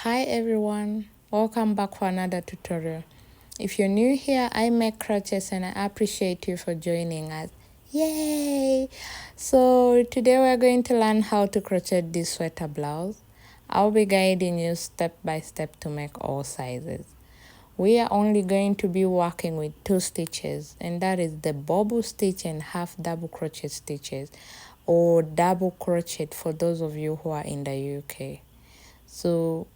Hi everyone, welcome back for another tutorial. If you're new here, I make crochets and I appreciate you for joining us. Yay! So today we're going to learn how to crochet this sweater blouse. I'll be guiding you step by step to make all sizes. We are only going to be working with 2 stitches, and that is the bobble stitch and half double crochet stitches, or double crochet for those of you who are in the UK. So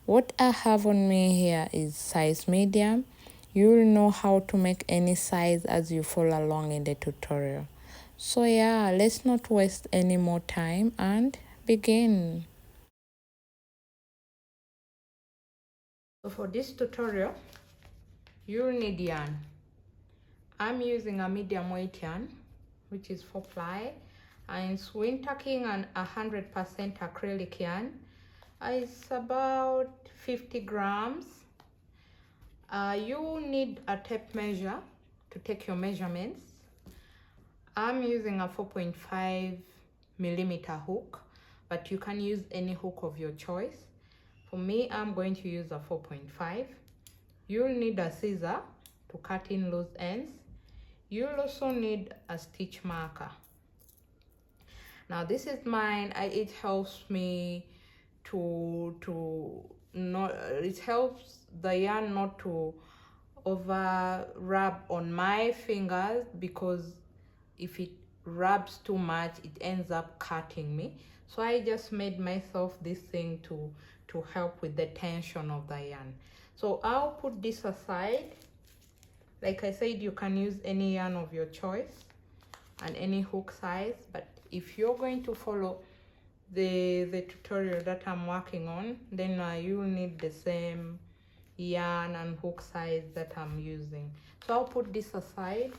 what I have on me here is size medium. You'll know how to make any size as you follow along in the tutorial. So yeah, let's not waste any more time and begin. So for this tutorial, you'll need yarn. I'm using a medium weight yarn, which is 4-ply, and it's winter king and 100% acrylic yarn. It's about 50 grams. You need a tape measure to take your measurements. I'm using a 4.5 millimeter hook, but you can use any hook of your choice. For me, I'm going to use a 4.5. You'll need a scissor to cut in loose ends. You'll also need a stitch marker. Now this is mine. It helps me it helps the yarn not to over rub on my fingers, because if it rubs too much it ends up cutting me. So I just made myself this thing to help with the tension of the yarn. So I'll put this aside. Like I said, you can use any yarn of your choice and any hook size, but if you're going to follow the tutorial that I'm working on, then you'll need the same yarn and hook size that I'm using. So I'll put this aside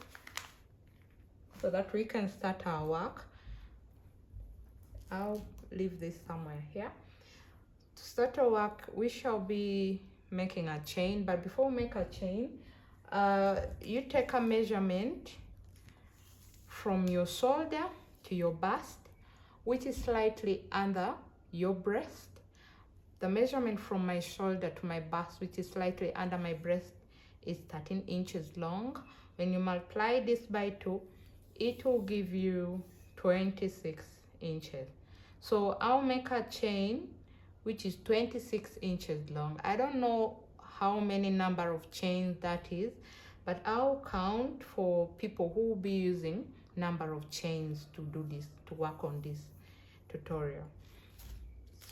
so that we can start our work. I'll leave this somewhere here. To start our work, we shall be making a chain, but before we make a chain, you take a measurement from your shoulder to your bust, which is slightly under your breast. The measurement from my shoulder to my bust, which is slightly under my breast, is 13 inches long. When you multiply this by 2, it will give you 26 inches. So I'll make a chain which is 26 inches long. I don't know how many number of chains that is, but I'll count for people who will be using number of chains to do this, to work on this tutorial.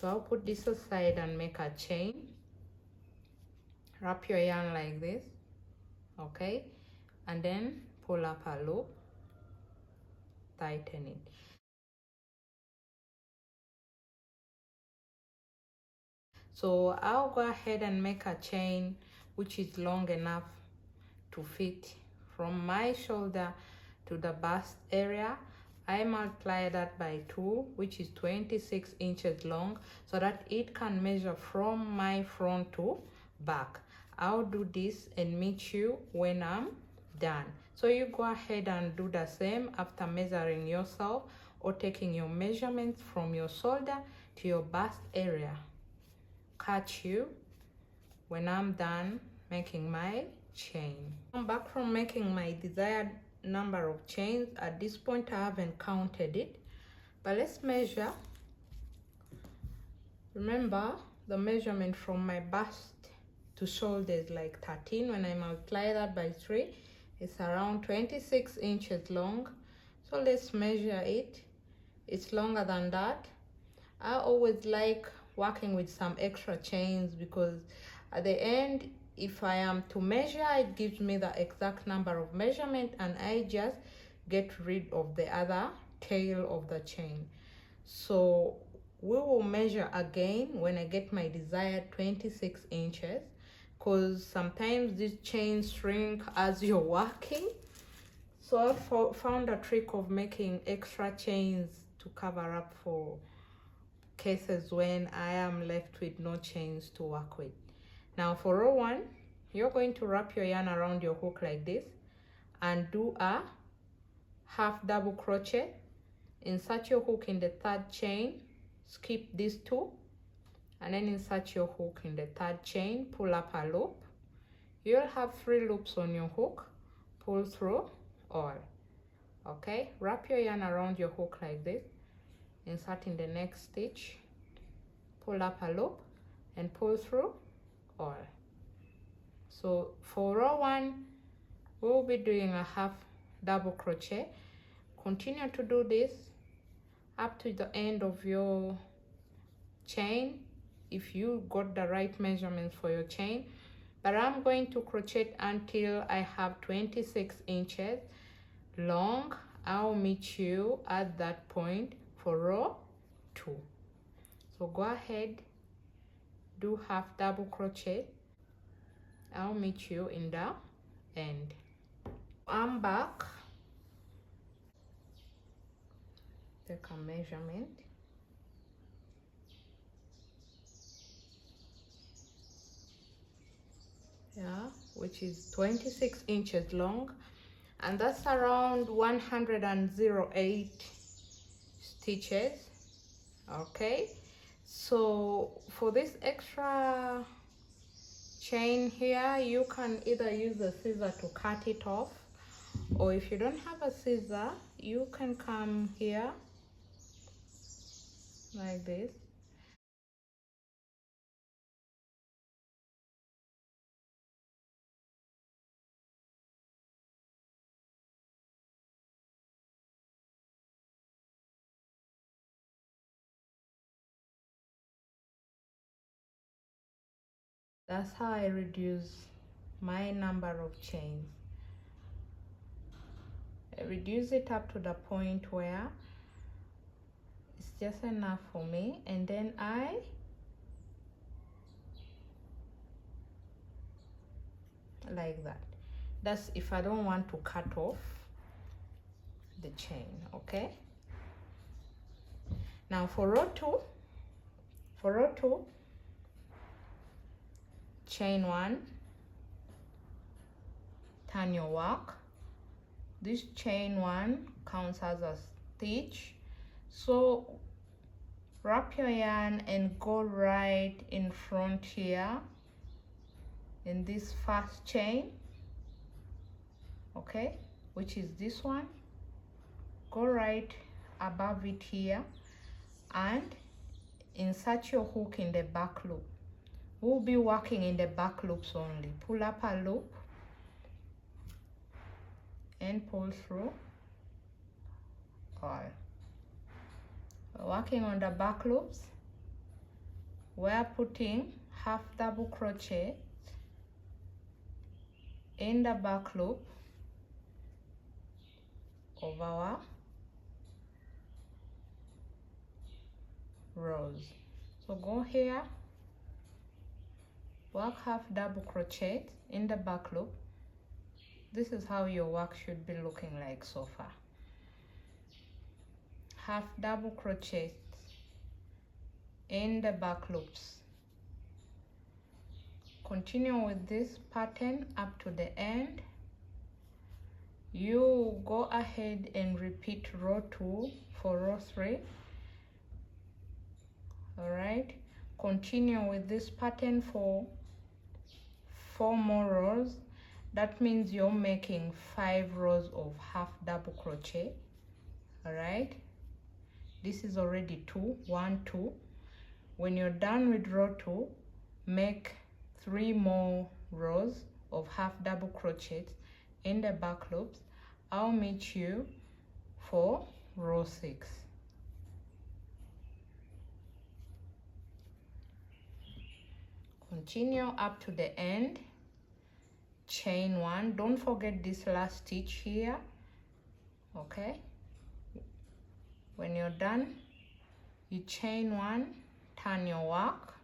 So I'll put this aside and make a chain. Wrap your yarn like this, okay, and then pull up a loop, tighten it. So I'll go ahead and make a chain which is long enough to fit from my shoulder to the bust area. I multiply that by 2, which is 26 inches long, so that it can measure from my front to back. I'll do this and meet you when I'm done. So you go ahead and do the same after measuring yourself or taking your measurements from your shoulder to your bust area. Catch you when I'm done making my chain. I'm back from making my desired number of chains. At this point I haven't counted it, but let's measure. Remember, the measurement from my bust to shoulder is like 13. When I multiply that by 3, it's around 26 inches long. So let's measure it. It's longer than that. I always like working with some extra chains, because at the end, if I am to measure, it gives me the exact number of measurement and I just get rid of the other tail of the chain. So we will measure again when I get my desired 26 inches, because sometimes these chains shrink as you're working. So I found a trick of making extra chains to cover up for cases when I am left with no chains to work with. Now for row 1, you're going to wrap your yarn around your hook like this and do a half double crochet. Insert your hook in the 3rd chain, skip these 2 and then insert your hook in the third chain, pull up a loop. You'll have 3 loops on your hook, pull through all. Okay, wrap your yarn around your hook like this, insert in the next stitch, pull up a loop and pull through all. So for row 1 we'll be doing a half double crochet. Continue to do this up to the end of your chain if you got the right measurements for your chain, but I'm going to crochet until I have 26 inches long. I'll meet you at that point for row 2. So go ahead, do half double crochet. I'll meet you in the end. I'm back. Take a measurement. Yeah, which is 26 inches long, and that's around 108 stitches. Okay, so for this extra chain here, you can either use a scissor to cut it off, or if you don't have a scissor, you can come here like this. That's how I reduce my number of chains. I reduce it up to the point where it's just enough for me, and then I like that. That's if I don't want to cut off the chain. Okay, now for row 2, chain 1, turn your work. This chain 1 counts as a stitch, so wrap your yarn and go right in front here in this first chain, okay, which is this one. Go right above it here and insert your hook in the back loop. We'll be working in the back loops only. Pull up a loop and pull through all. We're working on the back loops. We're putting half double crochet in the back loop of our rows. So go here, work half double crochet in the back loop. This is how your work should be looking like so far. Half double crochet in the back loops. Continue with this pattern up to the end. You go ahead and repeat row 2 for row 3. All right, continue with this pattern for 4 more rows. That means you're making 5 rows of half double crochet. All right, this is already 2, 1, 2. When you're done with row 2, make 3 more rows of half double crochet in the back loops. I'll meet you for row 6. Continue up to the end, chain 1. Don't forget this last stitch here. Okay, when you're done, you chain 1, turn your work,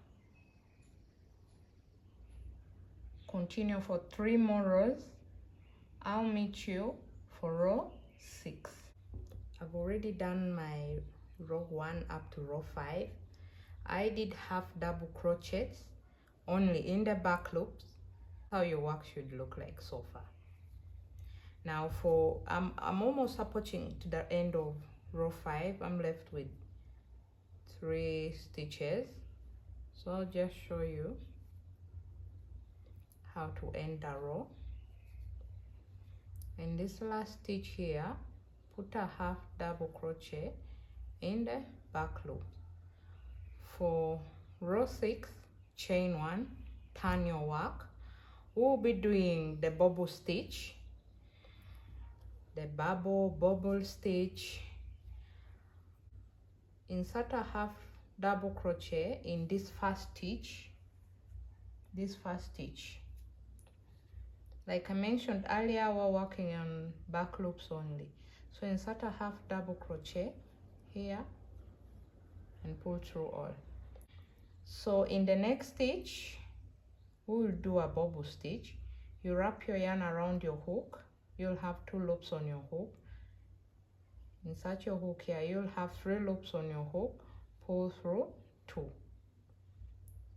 continue for 3 more rows. I'll meet you for row 6. I've already done my row 1 up to row 5. I did half double crochets only in the back loops. How your work should look like so far. Now for I'm almost approaching to the end of row 5. I'm left with 3 stitches, So I'll just show you how to end the row. In this last stitch here, put a half double crochet in the back loop. For row 6, chain 1, turn your work. We'll be doing the bobble stitch, the bobble stitch. Insert a half double crochet in this first stitch, like I mentioned earlier, we're working on back loops only. So insert a half double crochet here and pull through all. So in the next stitch, we will do a bobble stitch. You wrap your yarn around your hook. You'll have 2 loops on your hook. Insert your hook here. You'll have 3 loops on your hook. Pull through 2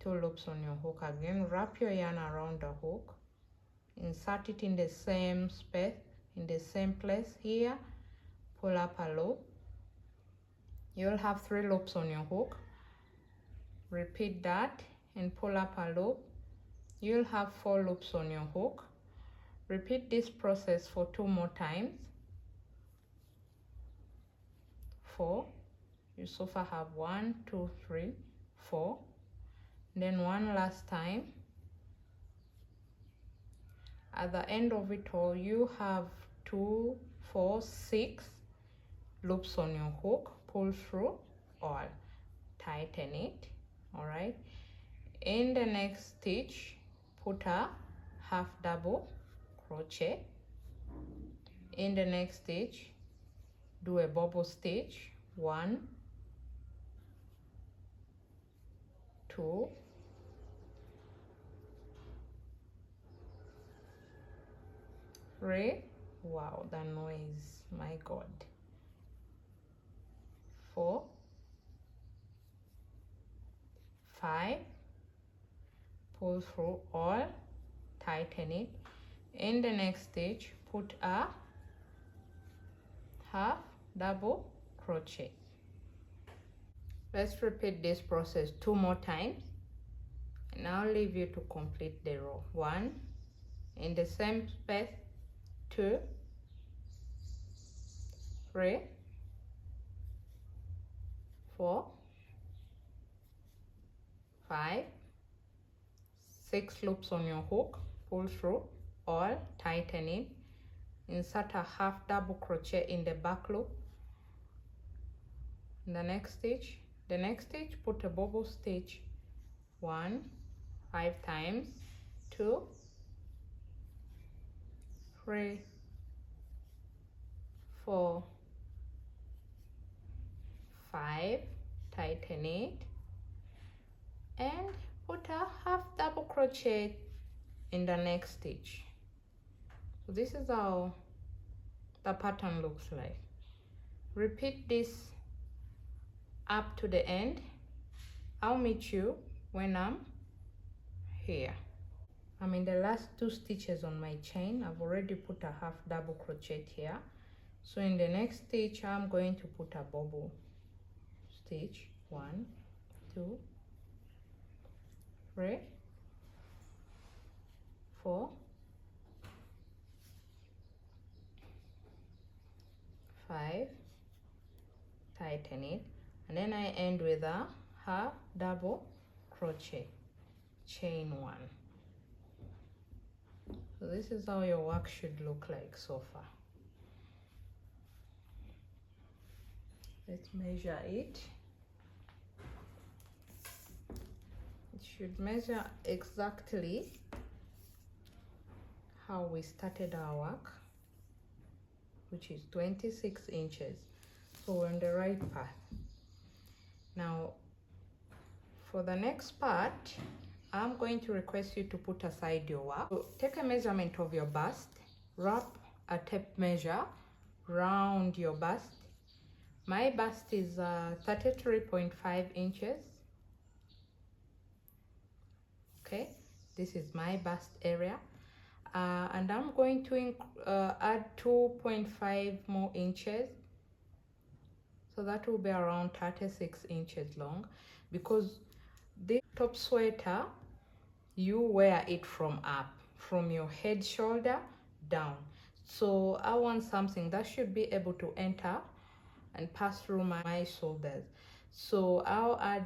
loops on your hook. Again, wrap your yarn around the hook. Insert it in the same space, in the same place here. Pull up a loop. You'll have 3 loops on your hook. Repeat that and pull up a loop. You'll have 4 loops on your hook. Repeat this process for 2 more times. 4. You so far have 1, 2, 3, 4. Then one last time. At the end of it all, you have 2, 4, 6 loops on your hook. Pull through all. Tighten it. All right. In the next stitch, put a half double crochet. In the next stitch, do a bobble stitch. 1, 2, 3. Wow, the noise, my God. 4, 5. Pull through all, tighten it. In the next stitch, put a half double crochet. Let's repeat this process 2 more times, and I'll leave you to complete the row. 1, in the same space, 2, 3, 4, 5, 6 loops on your hook. Pull through all, tighten it. Insert a half double crochet in the back loop. In the next stitch, put a bobble stitch. 1, 5 times, 2, 3, 4, 5, tighten it, and put a half double crochet in the next stitch. So this is how the pattern looks like. Repeat this up to the end. I'll meet you when I'm here. I'm in the last 2 stitches on my chain. I've already put a half double crochet here. So in the next stitch, I'm going to put a bobble stitch. 1, 2, 3, 4, 5, tighten it, and then I end with a half double crochet, chain 1. So this is how your work should look like so far. Let's measure it. It should measure exactly how we started our work, which is 26 inches. So we're on the right path. Now, for the next part, I'm going to request you to put aside your work. So take a measurement of your bust, wrap a tape measure round your bust. My bust is 33.5 inches. Okay, this is my bust area. And I'm going to add 2.5 more inches. So that will be around 36 inches long, because this top sweater, you wear it from up, from your head shoulder down. So I want something that should be able to enter and pass through my shoulders. So I'll add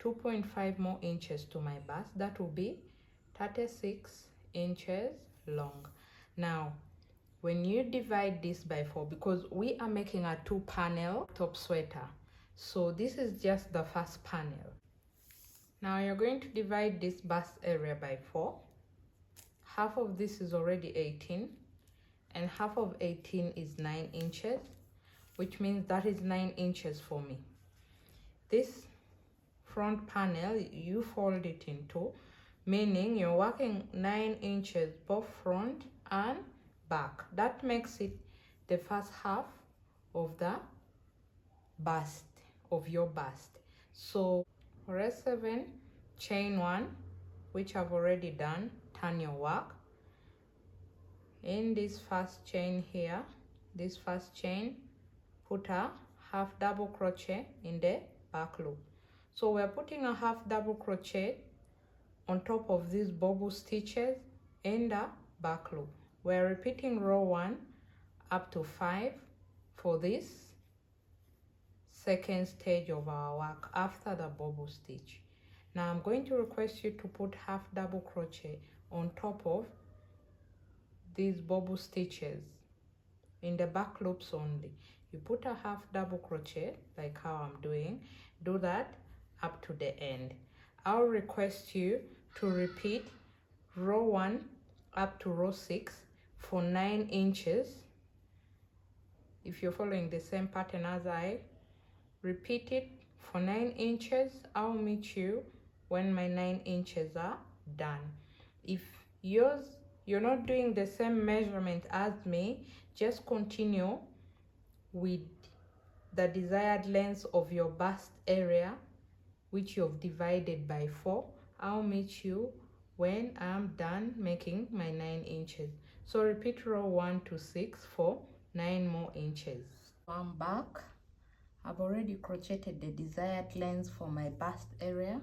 2.5 more inches to my bust. That will be 36 inches long. Now when you divide this by 4, because we are making a 2-panel top sweater, so this is just the first panel. Now you're going to divide this bust area by 4. Half of this is already 18, and half of 18 is 9 inches, which means that is 9 inches for me. This front panel, you fold it in 2, meaning you're working 9 inches both front and back. That makes it the first half of the bust, of your bust. So for S7, chain 1, which I've already done, turn your work. In this first chain here, this first chain, put a half double crochet in the back loop. So we're putting a half double crochet on top of these bobble stitches in the back loop. We're repeating row 1 up to 5 for this second stage of our work after the bobble stitch. Now I'm going to request you to put half double crochet on top of these bobble stitches in the back loops only. You put a half double crochet like how I'm doing. Do that up to the end. I'll request you to repeat row 1 up to row 6 for 9 inches. If you're following the same pattern as I, repeat it for 9 inches. I'll meet you when my 9 inches are done. If you're not doing the same measurement as me, just continue with the desired length of your bust area, which you've divided by 4. I'll meet you when I'm done making my 9 inches. So repeat row 1 to 6 for 9 more inches. I'm back. I've already crocheted the desired length for my bust area.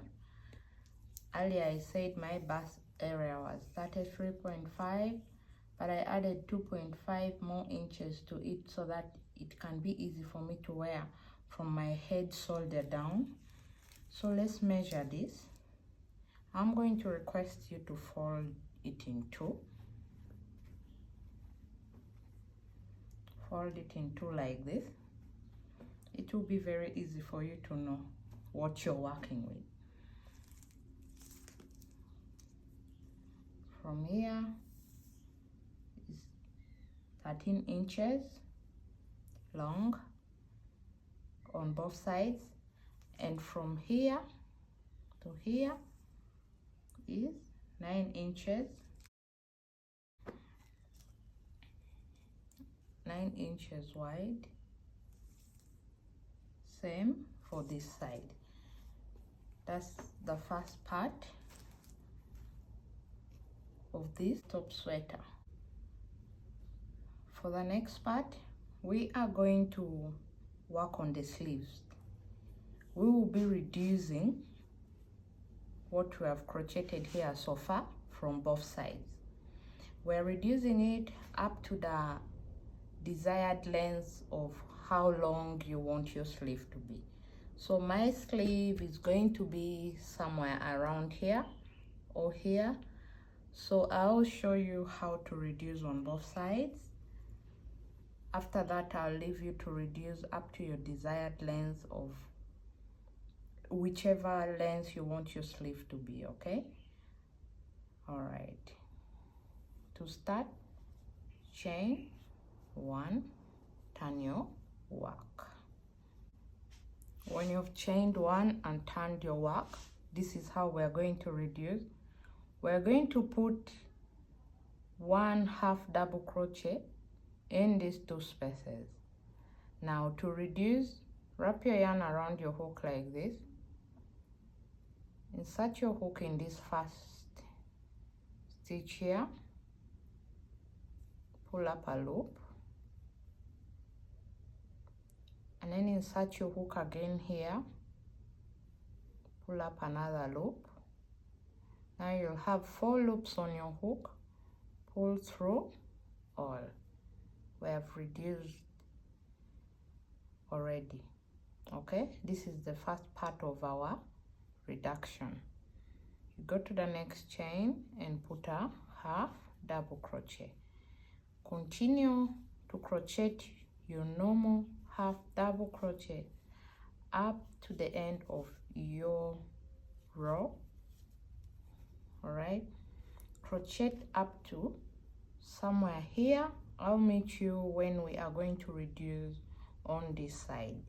Earlier I said my bust area was 33.5, but I added 2.5 more inches to it so that it can be easy for me to wear from my head shoulder down. So let's measure this. I'm going to request you to fold it in 2. Fold it in 2 like this. It will be very easy for you to know what you're working with. From here is 13 inches long on both sides, and from here to here is 9 inches. 9 inches wide. Same for this side. That's the first part of this top sweater. For the next part, we are going to work on the sleeves. We will be reducing what we have crocheted here so far from both sides. We're reducing it up to the desired length of how long you want your sleeve to be. So my sleeve is going to be somewhere around here or here. So I'll show you how to reduce on both sides. After that, I'll leave you to reduce up to your desired length of whichever length you want your sleeve to be, okay? All right. To start, chain 1, turn your work. When you've chained 1 and turned your work, this is how we're going to reduce. We're going to put 1 half double crochet in these 2 spaces. Now to reduce, wrap your yarn around your hook like this. Insert your hook in this first stitch here. Pull up a loop. And then insert your hook again here. Pull up another loop. Now you'll have 4 loops on your hook. Pull through all. We have reduced already. Okay, this is the first part of our reduction. You go to the next chain and put a half double crochet. Continue to crochet your normal half double crochet up to the end of your row. All right, crochet up to somewhere here. I'll meet you when we are going to reduce on this side.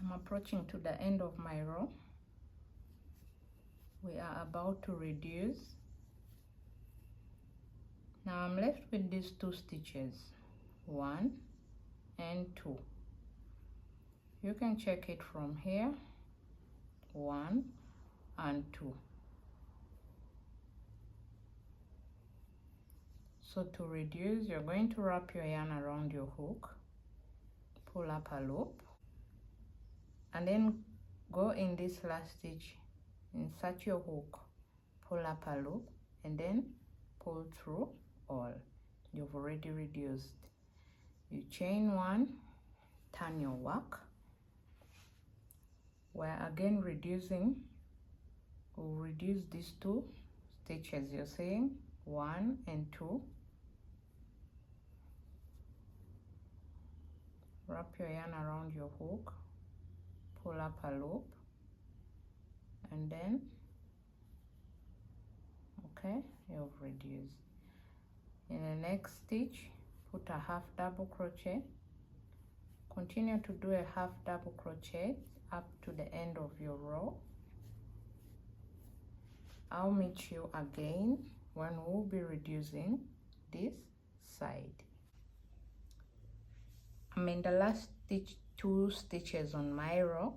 I'm approaching to the end of my row. We are about to reduce. Now I'm left with these 2 stitches, 1 and 2. You can check it from here, 1 and 2. So to reduce, you're going to wrap your yarn around your hook, pull up a loop, and then go in this last stitch, insert your hook, pull up a loop, and then pull through all. You've already reduced. You chain 1, turn your work. We're again reducing. We'll reduce these 2 stitches, you're seeing 1 and 2. Wrap your yarn around your hook, pull up a loop, and then okay, you've reduced. In the next stitch, put a half double crochet. Continue to do a half double crochet up to the end of your row. I'll meet you again when we'll be reducing this side. I'm in the last stitch, 2 stitches on my row.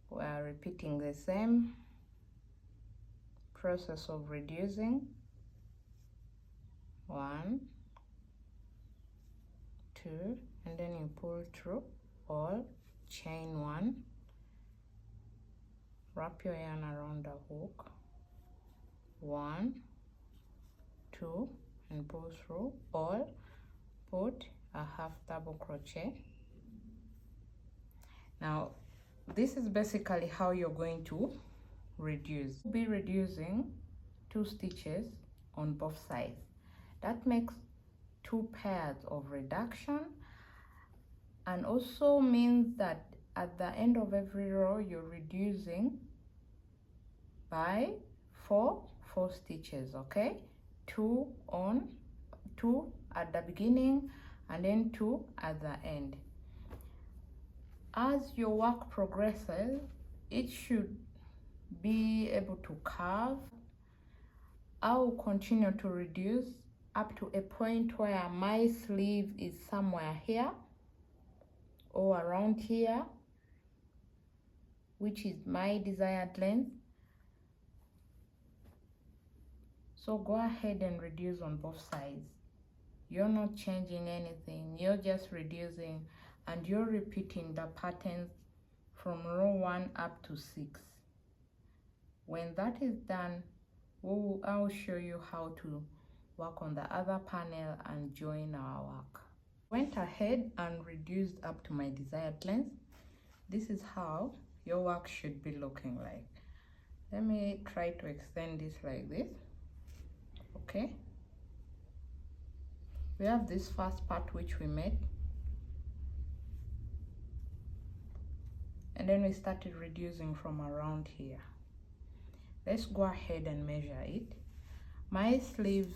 We are repeating the same process of reducing. 1, 2, and then you pull through all, chain 1, wrap your yarn around the hook, 1, 2, and pull through all, put a half double crochet. Now this is basically how you're going to reduce. You'll be reducing 2 stitches on both sides. That makes 2 pairs of reduction, and also means that at the end of every row you're reducing by 4 stitches. Okay, 2 at the beginning and then 2 at the end. As your work progresses, it should be able to curve. I will continue to reduce up to a point where my sleeve is somewhere here or around here, which is my desired length. So go ahead and reduce on both sides. You're not changing anything, you're just reducing, and you're repeating the patterns from row 1 up to 6. When that is done, I'll show you how to work on the other panel and join our work. Went ahead and reduced up to my desired length. This is how your work should be looking like. Let me try to extend this like this. Okay, we have this first part which we made, and then we started reducing from around here. Let's go ahead and measure it. My sleeve,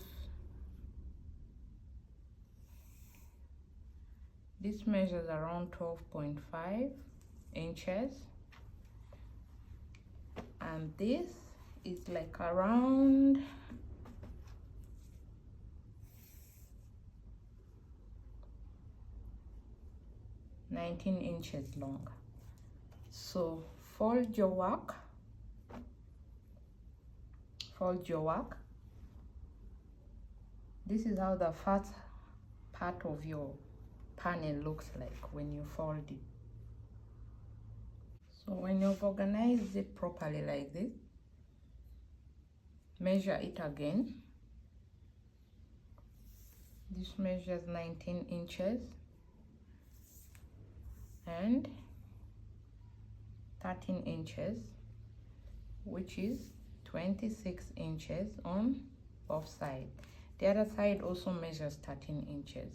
this measures around 12.5 inches, and this is like around 19 inches long. So fold your work, This is how the first part of your panel looks like when you fold it. So when you've organized it properly like this, measure it again. This measures 19 inches and 13 inches, which is 26 inches on both sides. The other side also measures 13 inches.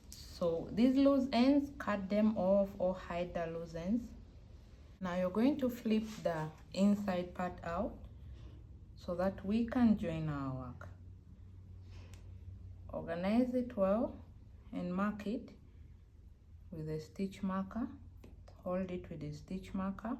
So these loose ends, cut them off or hide the loose ends. Now you're going to flip the inside part out so that we can join our work. Organize it well and mark it with a stitch marker. Hold it with a stitch marker.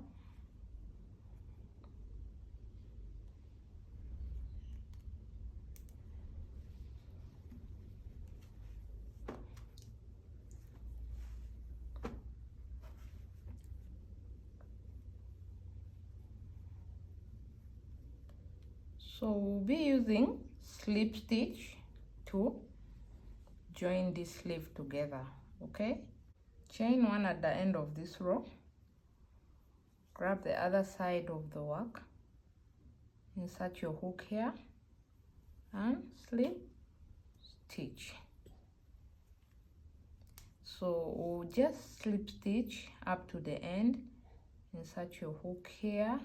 So we'll be using slip stitch to join this sleeve together, okay? Chain one at the end of this row, grab the other side of the work, insert your hook here and slip stitch. So we'll just slip stitch up to the end, insert your hook here,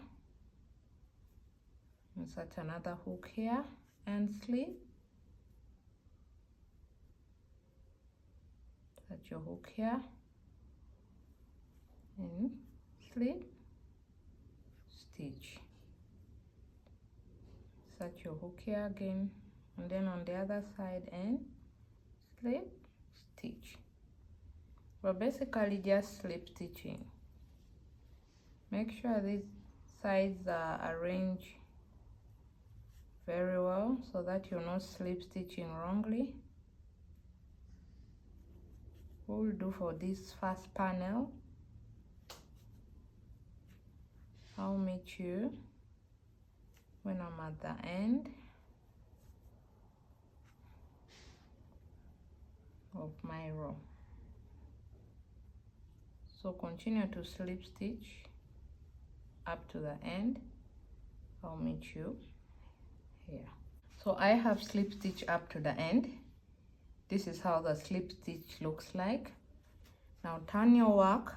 insert another hook here and slip. Insert your hook here and slip stitch. Insert your hook here again and then on the other side and slip stitch. We're basically just slip stitching. Make sure these sides are arranged very well so that you're not slip stitching wrongly. What we'll do for this first panel, I'll meet you when I'm at the end of my row. So continue to slip stitch up to the end. I'll meet you here. So I have slip stitch up to the end. This is how the slip stitch looks like. Now turn your work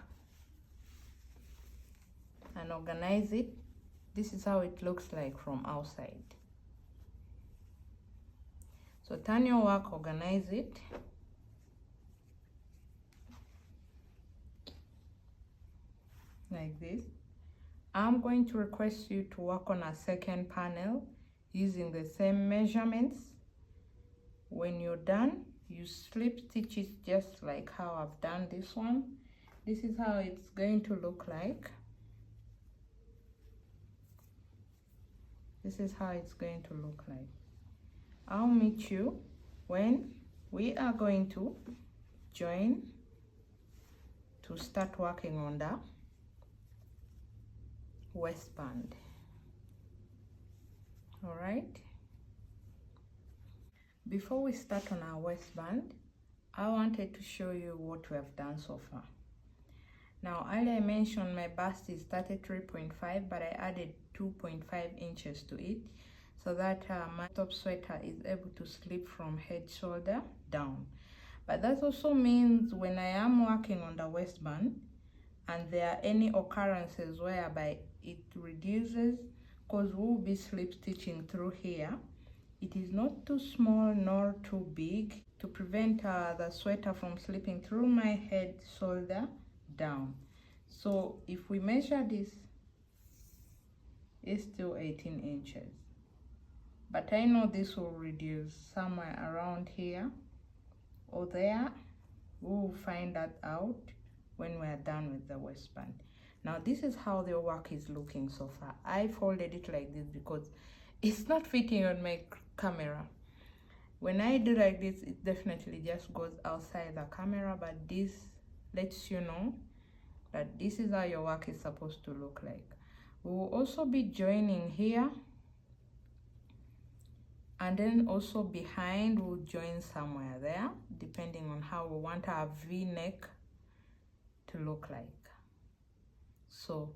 and organize it. This is how it looks like from outside. So turn your work, organize it. Like this. I'm going to request you to work on a second panel using the same measurements. When you're done, you slip stitch it just like how I've done this one. This is how it's going to look like. This is how it's going to look like. I'll meet you when we are going to join to start working on the waistband. All right, before we start on our waistband, I wanted to show you what we have done so far. Now earlier I mentioned my bust is 33.5, but I added 2.5 inches to it so that my top sweater is able to slip from head shoulder down. But that also means when I am working on the waistband and there are any occurrences whereby it reduces, because we'll be slip stitching through here, it is not too small nor too big to prevent the sweater from slipping through my head shoulder down. So if we measure this, it's still 18 inches, but I know this will reduce somewhere around here or there. We'll find that out when we're done with the waistband. Now this is how the work is looking so far. I folded it like this because it's not fitting on my camera. When I do like this, it definitely just goes outside the camera, but this lets you know that this is how your work is supposed to look like. We will also be joining here, and then also behind we'll join somewhere there, depending on how we want our V-neck to look like. So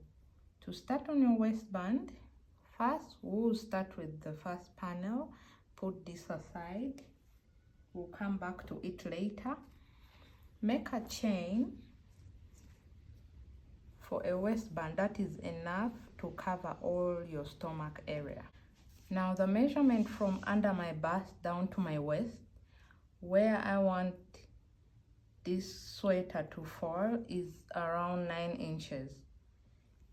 to start on your waistband, First, we'll start with the first panel, put this aside, we'll come back to it later. Make a chain for a waistband that is enough to cover all your stomach area. Now the measurement from under my bust down to my waist, where I want this sweater to fall, is around 9 inches.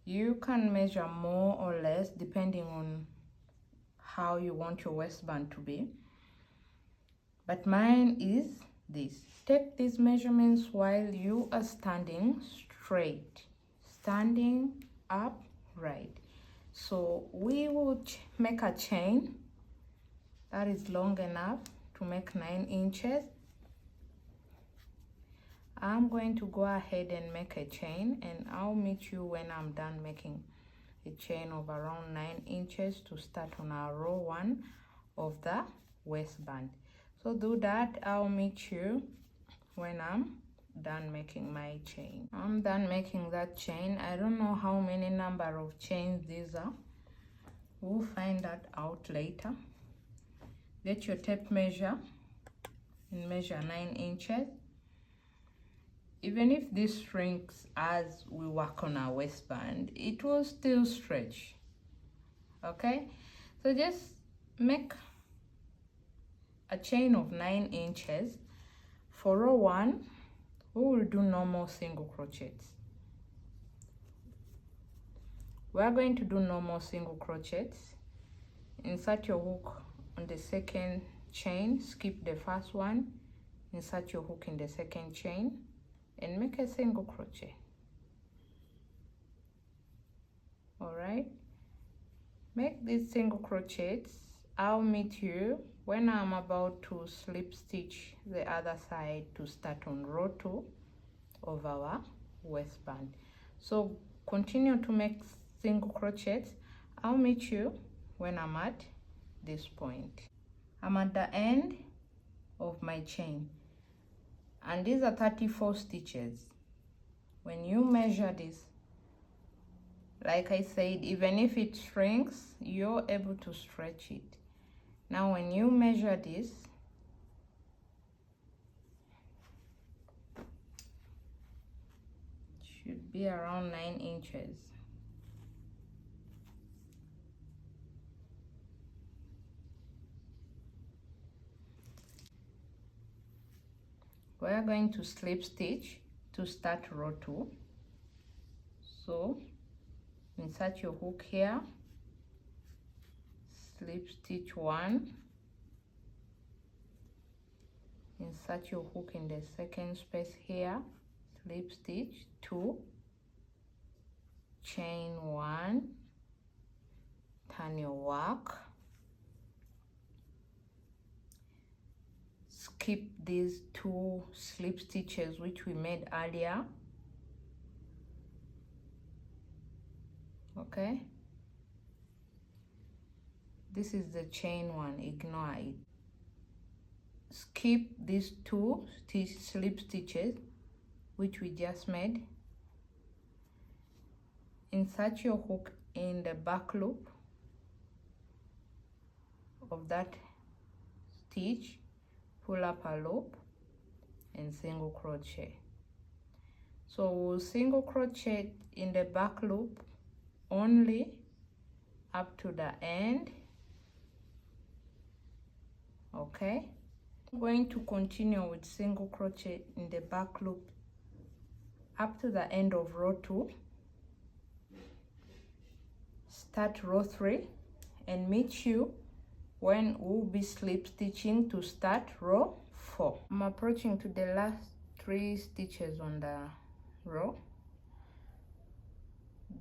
You can measure more or less depending on how you want your waistband to be, but mine is this. Take these measurements while you are standing straight, standing upright. So we will make a chain that is long enough to make 9 inches. I'm going to go ahead and make a chain, and I'll meet you when I'm done making a chain of around 9 inches to start on our row 1 of the waistband. So do that. I'll meet you when I'm done making my chain. I'm done making that chain. I don't know how many number of chains these are. We'll find that out later. Get your tape measure and measure 9 inches. Even if this shrinks as we work on our waistband, it will still stretch. Okay, so just make a chain of 9 inches. For row 1, we will do normal single crochets. We are going to do normal single crochets. Insert your hook on the second chain, skip the first one, insert your hook in the second chain, and make a single crochet. All right, make these single crochets. I'll meet you when I'm about to slip stitch the other side to start on row 2 of our waistband. So continue to make single crochets. I'll meet you when I'm at this point. I'm at the end of my chain, and these are 34 stitches. When you measure this, like I said, even if it shrinks, you're able to stretch it. Now when you measure this, it should be around 9 inches. We are going to slip stitch to start row 2. So insert your hook here, slip stitch 1, insert your hook in the second space here, slip stitch 2, chain 1, turn your work, skip these 2 slip stitches which we made earlier. Okay, this is the chain 1, ignore it. Skip these 2 slip stitches which we just made. Insert your hook in the back loop of that stitch, pull up a loop and single crochet. So we'll single crochet in the back loop only up to the end. Okay, I'm going to continue with single crochet in the back loop up to the end of row 2. Start row 3 and meet you when we'll be slip stitching to start row 4. I'm approaching to the last 3 stitches on the row.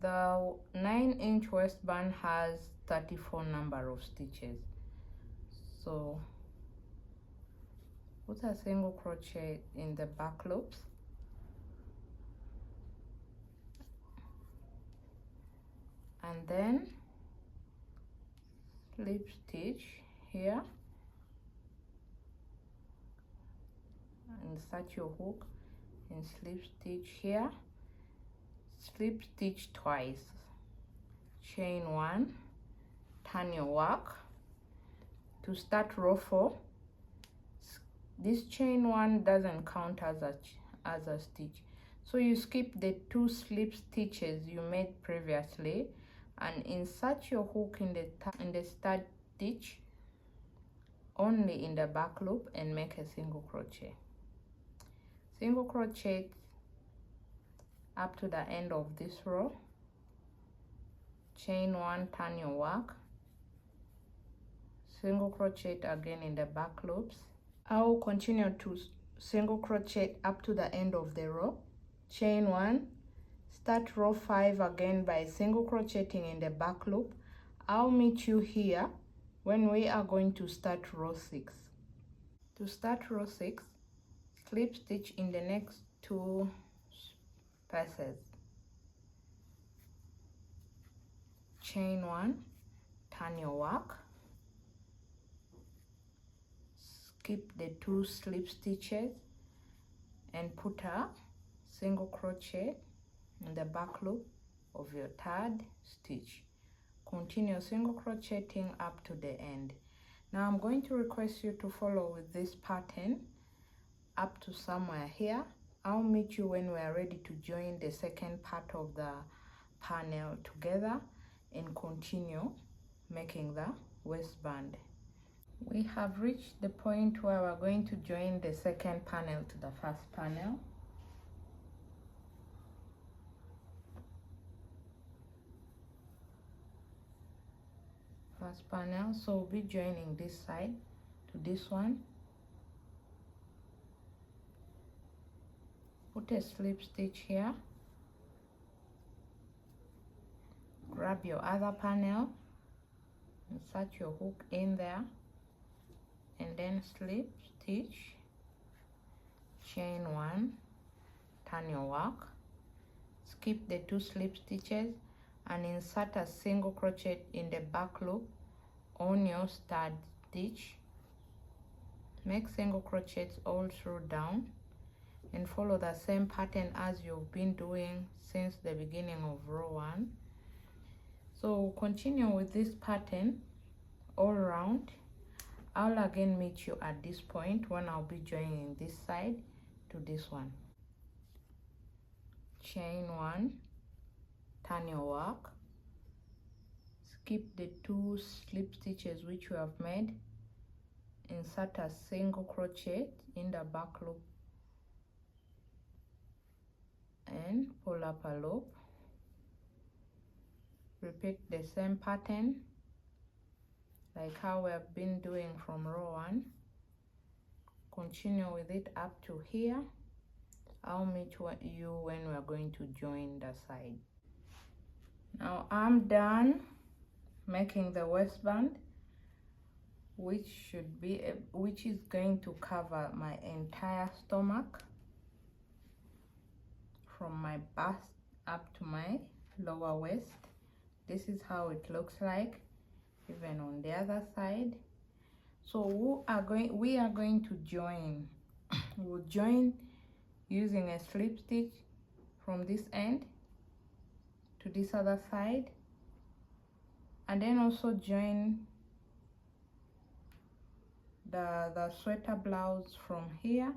The 9-inch waistband has 34 number of stitches. So put a single crochet in the back loops, and then slip stitch here, insert your hook and slip stitch here, slip stitch twice, chain 1, turn your work. To start row 4, this chain 1 doesn't count as a stitch, so you skip the 2 slip stitches you made previously and insert your hook in the start stitch only in the back loop and make a single crochet. Single crochet up to the end of this row, chain 1, turn your work, single crochet again in the back loops. I will continue to single crochet up to the end of the row, chain 1, start row 5 again by single crocheting in the back loop. I'll meet you here when we are going to start row 6. To start row 6, slip stitch in the next 2 spaces, chain 1, turn your work, skip the 2 slip stitches and put a single crochet in the back loop of your 3rd stitch. Continue single crocheting up to the end. Now I'm going to request you to follow with this pattern up to somewhere here. I'll meet you when we are ready to join the second part of the panel together and continue making the waistband. We have reached the point where we're going to join the second panel to the first panel. First panel, so we'll be joining this side to this one. Put a slip stitch here, grab your other panel, insert your hook in there, and then slip stitch, chain 1, turn your work, skip the 2 slip stitches and insert a single crochet in the back loop on your start stitch. Make single crochets all through down and follow the same pattern as you've been doing since the beginning of row 1. So continue with this pattern all around. I'll again meet you at this point when I'll be joining this side to this one. Chain 1, turn your work, skip the 2 slip stitches which you have made, insert a single crochet in the back loop and pull up a loop. Repeat the same pattern like how we have been doing from row 1. Continue with it up to here. I'll meet you when we're going to join the side. Now I'm done making the waistband, which is going to cover my entire stomach from my bust up to my lower waist. This is how it looks like even on the other side. So we are going to join. We'll join using a slip stitch from this end to this other side, and then also join the sweater blouse from here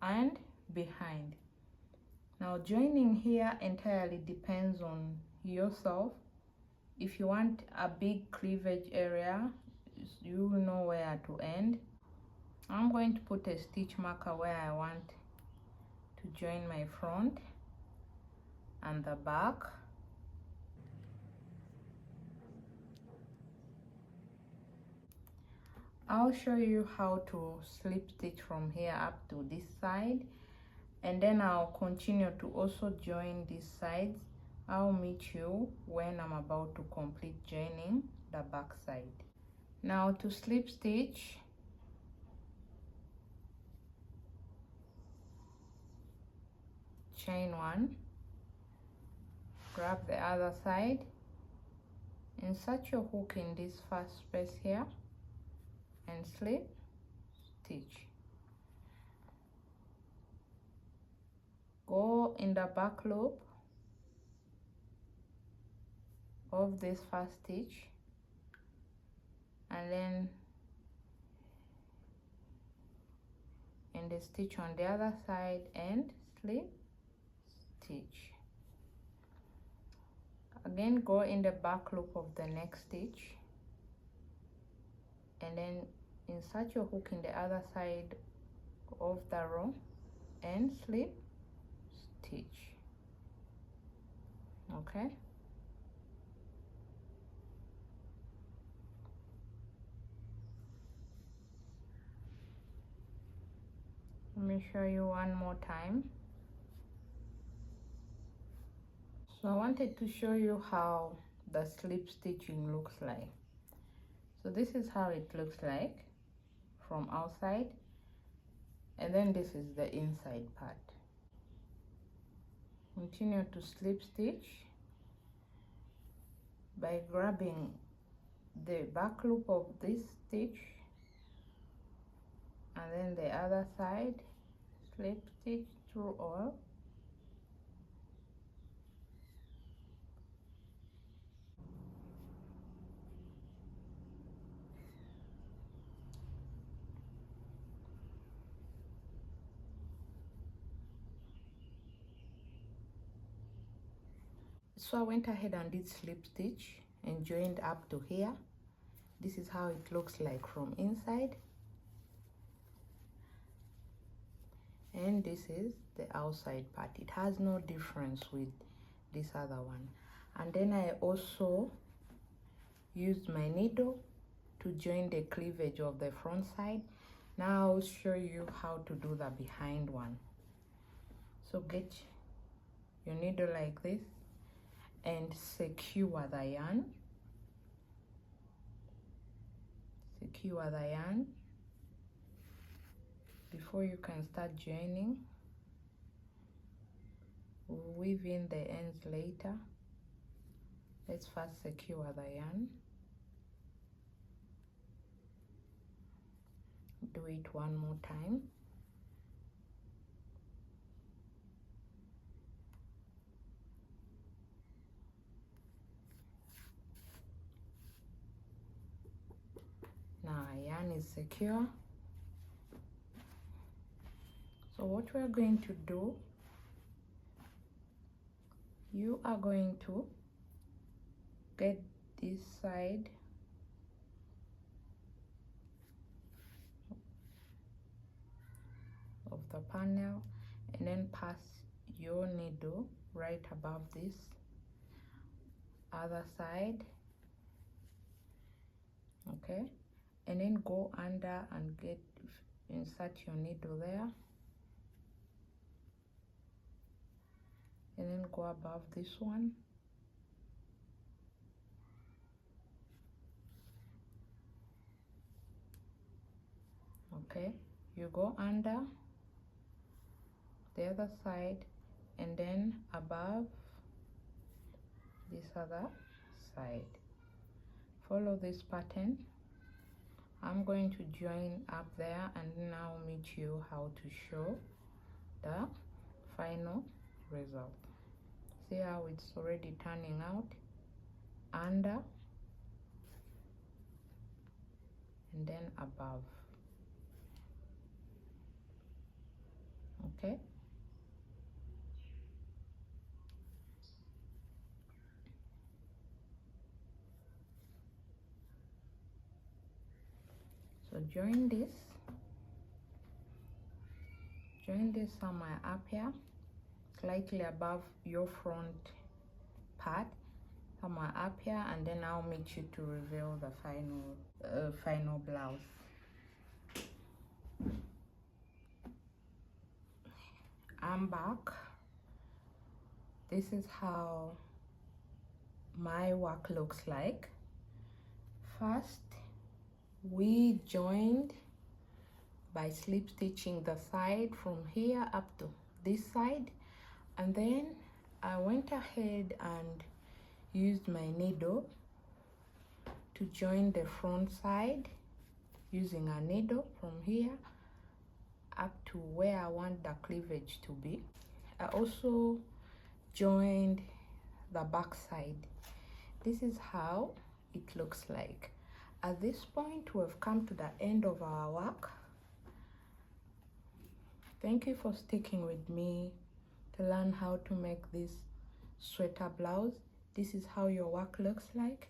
and behind. Now joining here entirely depends on yourself. If you want a big cleavage area, you will know where to end. I'm going to put a stitch marker where I want to join my front and the back. I'll show you how to slip stitch from here up to this side, and then I'll continue to also join these sides. I'll meet you when I'm about to complete joining the back side. Now to slip stitch, chain 1, grab the other side, insert your hook in this first space here and slip stitch. Go in the back loop of this first stitch and then in the stitch on the other side and slip stitch. Again, go in the back loop of the next stitch and then insert your hook in the other side of the row and slip stitch. Okay, let me show you one more time. So I wanted to show you how the slip stitching looks like. So this is how it looks like from outside, and then this is the inside part. Continue to slip stitch by grabbing the back loop of this stitch and then the other side, slip stitch through all. So I went ahead and did slip stitch and joined up to here. This is how it looks like from inside, and this is the outside part. It has no difference with this other one. And then I also used my needle to join the cleavage of the front side. Now I'll show you how to do the behind one. So get your needle like this and secure the yarn. Secure the yarn before you can start joining. We'll weave in the ends later. Let's first secure the yarn. Do it one more time. Now our yarn is secure. So what we're going to do, you are going to get this side of the panel and then pass your needle right above this other side, okay, and then go under and insert your needle there, and then go above this one, okay, you go under the other side and then above this other side. Follow this pattern. I'm going to join up there and now meet you how to show the final result. See how it's already turning out, under and then above, okay. So join this somewhere up here, slightly above your front part, somewhere up here, and then I'll meet you to reveal the final blouse. I'm back. This is how my work looks like. First, we joined by slip stitching the side from here up to this side, and then I went ahead and used my needle to join the front side using a needle from here up to where I want the cleavage to be. I also joined the back side. This is how it looks like. At this point, we've come to the end of our work. Thank you for sticking with me to learn how to make this sweater blouse. This is how your work looks like.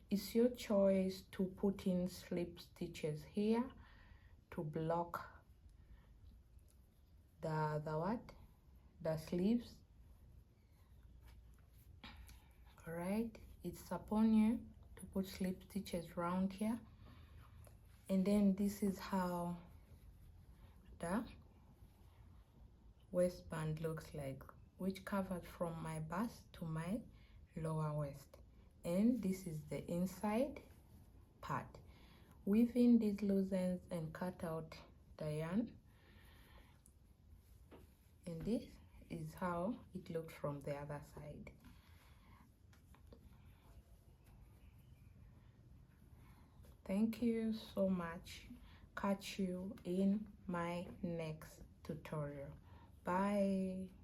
It's your choice to put in slip stitches here to block the sleeves. All right, it's upon you to put slip stitches around here. And then this is how the waistband looks like, which covers from my bust to my lower waist. And this is the inside part. Weave in these loose ends and cut out the yarn. And this is how it looks from the other side. Thank you so much. Catch you in my next tutorial. Bye.